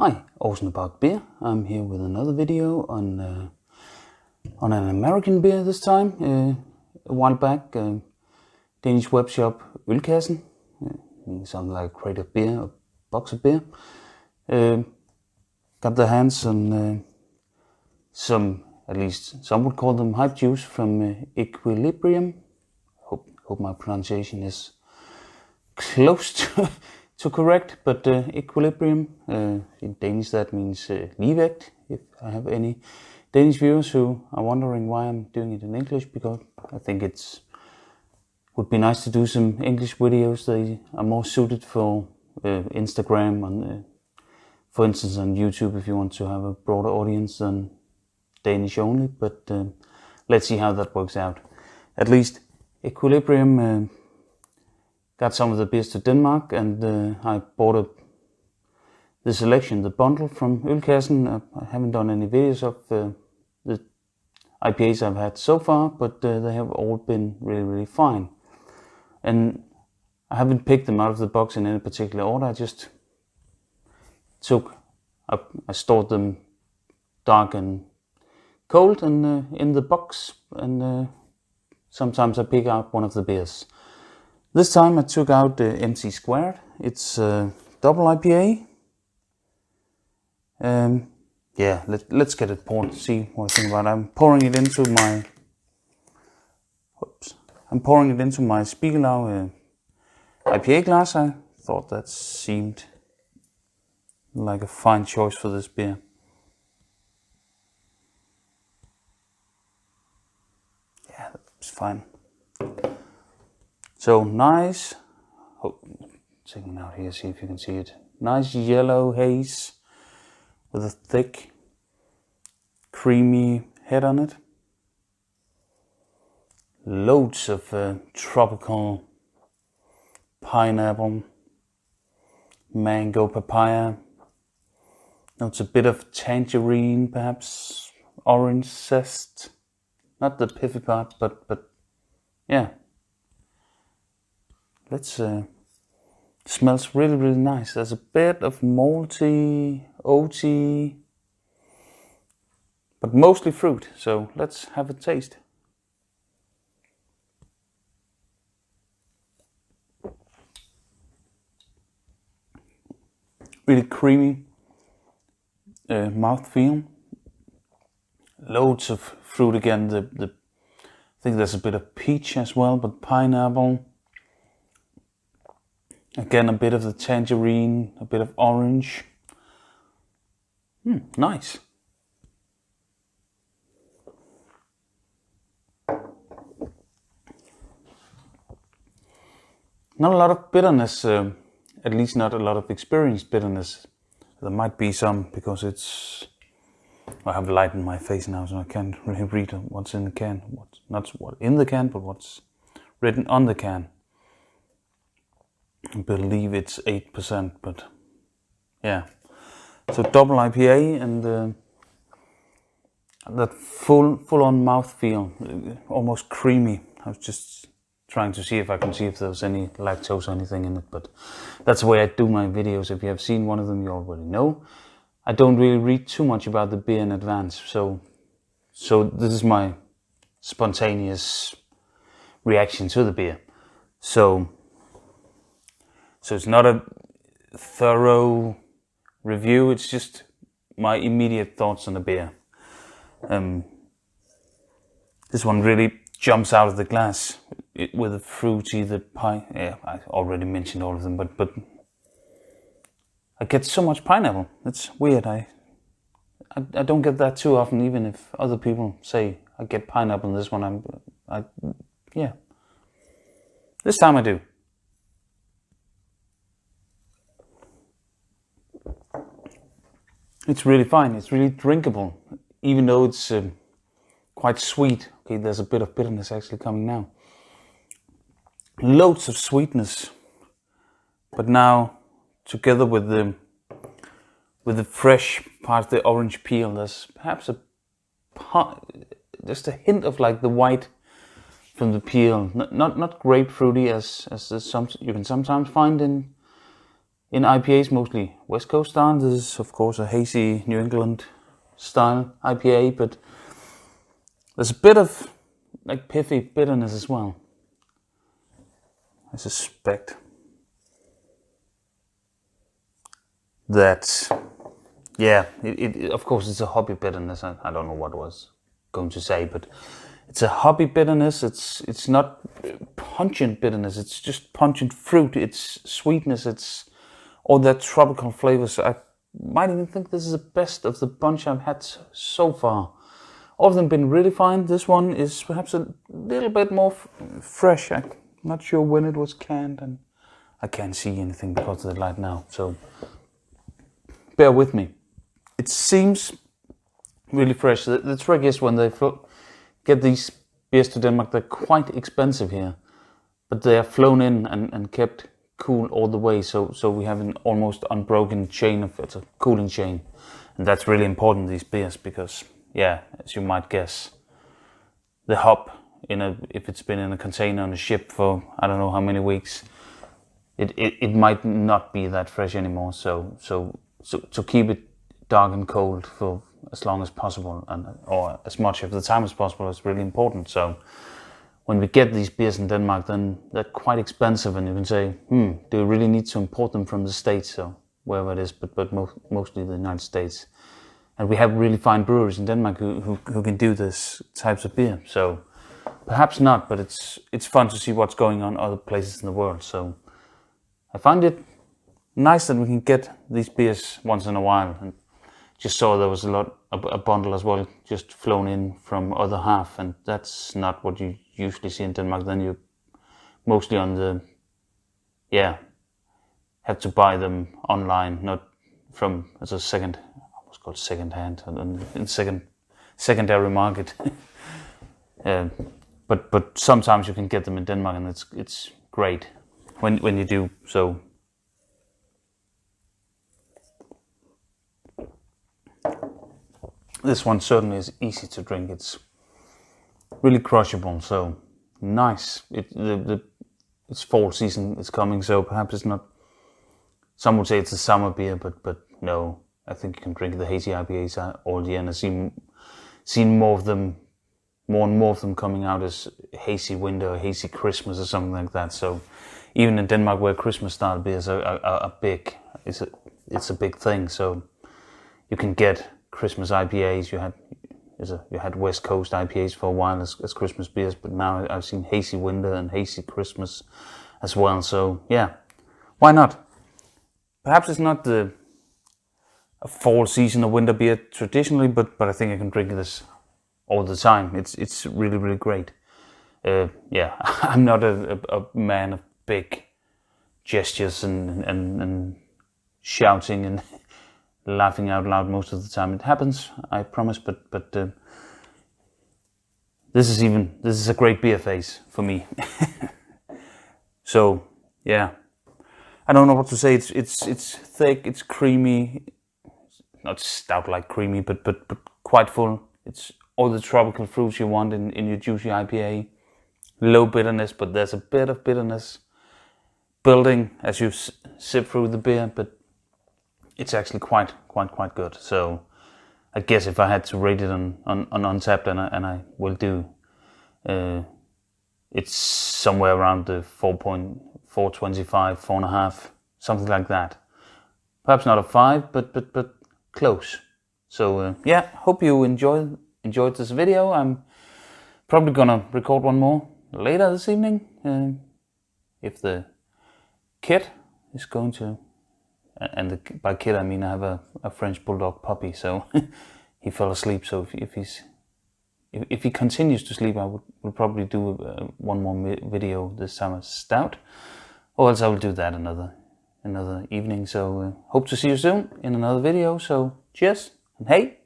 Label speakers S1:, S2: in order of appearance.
S1: Hi, Ousen about beer. I'm here with another video on an American beer this time. A while back, Danish web shop Ølkassen, meaning something like crate of beer or box of beer, got their hands on some, at least some would call them hype juice from Equilibrium. Hope my pronunciation is close to correct, but Equilibrium, in Danish that means ligevægt, if I have any Danish viewers who are wondering why I'm doing it in English, because I think would be nice to do some English videos. They are more suited for Instagram and for instance on YouTube if you want to have a broader audience than Danish only, but let's see how that works out. At least Equilibrium got some of the beers to Denmark, and I bought the selection, the bundle from Ølkassen. I haven't done any videos of the IPAs I've had so far, but they have all been really fine. And I haven't picked them out of the box in any particular order. I just I stored them dark and cold and in the box, and sometimes I pick out one of the beers. This time I took out the MC2. It's a double IPA. Yeah, let's get it poured, see what I think about it. I'm pouring it into my Spiegelau IPA glass. I thought that seemed like a fine choice for this beer. Yeah, that's fine. So nice, checking out here, see if you can see it. Nice yellow haze with a thick, creamy head on it. Loads of tropical pineapple, mango, papaya. Notes a bit of tangerine, perhaps orange zest. Not the piffy part, but yeah. Smells really nice. There's a bit of malty, oaty, but mostly fruit. So let's have a taste. Really creamy mouthfeel. Loads of fruit again. I think there's a bit of peach as well, but pineapple. Again, a bit of the tangerine, a bit of orange. Nice. Not a lot of bitterness, at least not a lot of experienced bitterness. There might be some because I have light in my face now, so I can't really read what's in the can. Not what's in the can, but what's written on the can. I believe it's 8%, but yeah. So double IPA and that full-on mouthfeel, almost creamy. I was just trying to see if I can see if there's any lactose or anything in it, but that's the way I do my videos. If you have seen one of them, you already know. I don't really read too much about the beer in advance, so this is my spontaneous reaction to the beer. So it's not a thorough review, it's just my immediate thoughts on the beer. This one really jumps out of the glass with the fruity, the pie. Yeah, I already mentioned all of them, but I get so much pineapple. It's weird. I don't get that too often, even if other people say I get pineapple in this one. Yeah. This time I do. It's really fine. It's really drinkable, even though it's quite sweet. Okay, there's a bit of bitterness actually coming now. Loads of sweetness, but now together with the fresh part of the orange peel, there's perhaps just a hint of like the white from the peel. Not grapefruity as some you can sometimes find in in IPAs, mostly West Coast style. This is of course a hazy New England style IPA, but there's a bit of like pithy bitterness as well, I suspect. That, yeah, it of course it's a hoppy bitterness. I don't know what I was going to say, but it's a hoppy bitterness. It's not pungent bitterness. It's just pungent fruit. It's sweetness. It's all that tropical flavors. I might even think this is the best of the bunch I've had so far. All of them been really fine. This one is perhaps a little bit more fresh. I'm not sure when it was canned, and I can't see anything because of the light now. So bear with me. It seems really fresh. The trick is when they get these beers to Denmark, they're quite expensive here, but they are flown in and kept cool all the way. So we have an almost unbroken chain of it's a cooling chain, and that's really important these beers because, yeah, as you might guess, the hop if it's been in a container on a ship for I don't know how many weeks, it might not be that fresh anymore. So to keep it dark and cold for as long as possible or as much of the time as possible is really important. So when we get these beers in Denmark, then they're quite expensive, and you can say, do we really need to import them from the States or wherever it is, but mostly the United States. And we have really fine breweries in Denmark who can do this types of beer. So perhaps not, but it's fun to see what's going on other places in the world. So I find it nice that we can get these beers once in a while. And just saw there was a bundle as well, just flown in from other half, and that's not what you usually see in Denmark. Then you're mostly on the, have to buy them online, not from as a what's called second hand, in secondary market. But sometimes you can get them in Denmark, and it's great when you do. So this one certainly is easy to drink. It's really crushable, so nice. It's fall season is coming, so perhaps it's not. Some would say it's a summer beer, but no. I think you can drink the hazy IPAs all year, and I've seen more and more of them coming out as hazy winter or hazy Christmas or something like that. So even in Denmark, where Christmas style beers are big, it's a big thing. So you can get Christmas IPAs. You had West Coast IPAs for a while as Christmas beers, but now I've seen hazy winter and hazy Christmas as well. So yeah, why not? Perhaps it's not a fall season or winter beer traditionally, but I think I can drink this all the time. It's really, really great. I'm not a man of big gestures and shouting and laughing out loud most of the time. It happens, I promise, but this is a great beer phase for me. So yeah, I don't know what to say. It's thick, it's creamy, not stout like creamy, but quite full. It's all the tropical fruits you want in your juicy IPA. Low bitterness, but there's a bit of bitterness building as you sip through the beer, but it's actually quite good. So I guess if I had to rate it on Untappd, and I will do, it's somewhere around the 4.425, 4.5, something like that. Perhaps not a 5, but close. So hope you enjoyed this video. I'm probably gonna record one more later this evening, if the kid is going to, and by kid I mean I have a French bulldog puppy, so he fell asleep. So if he continues to sleep, I will probably do one more video this time as stout, or else I will do that another evening. So hope to see you soon in another video. So cheers and hey.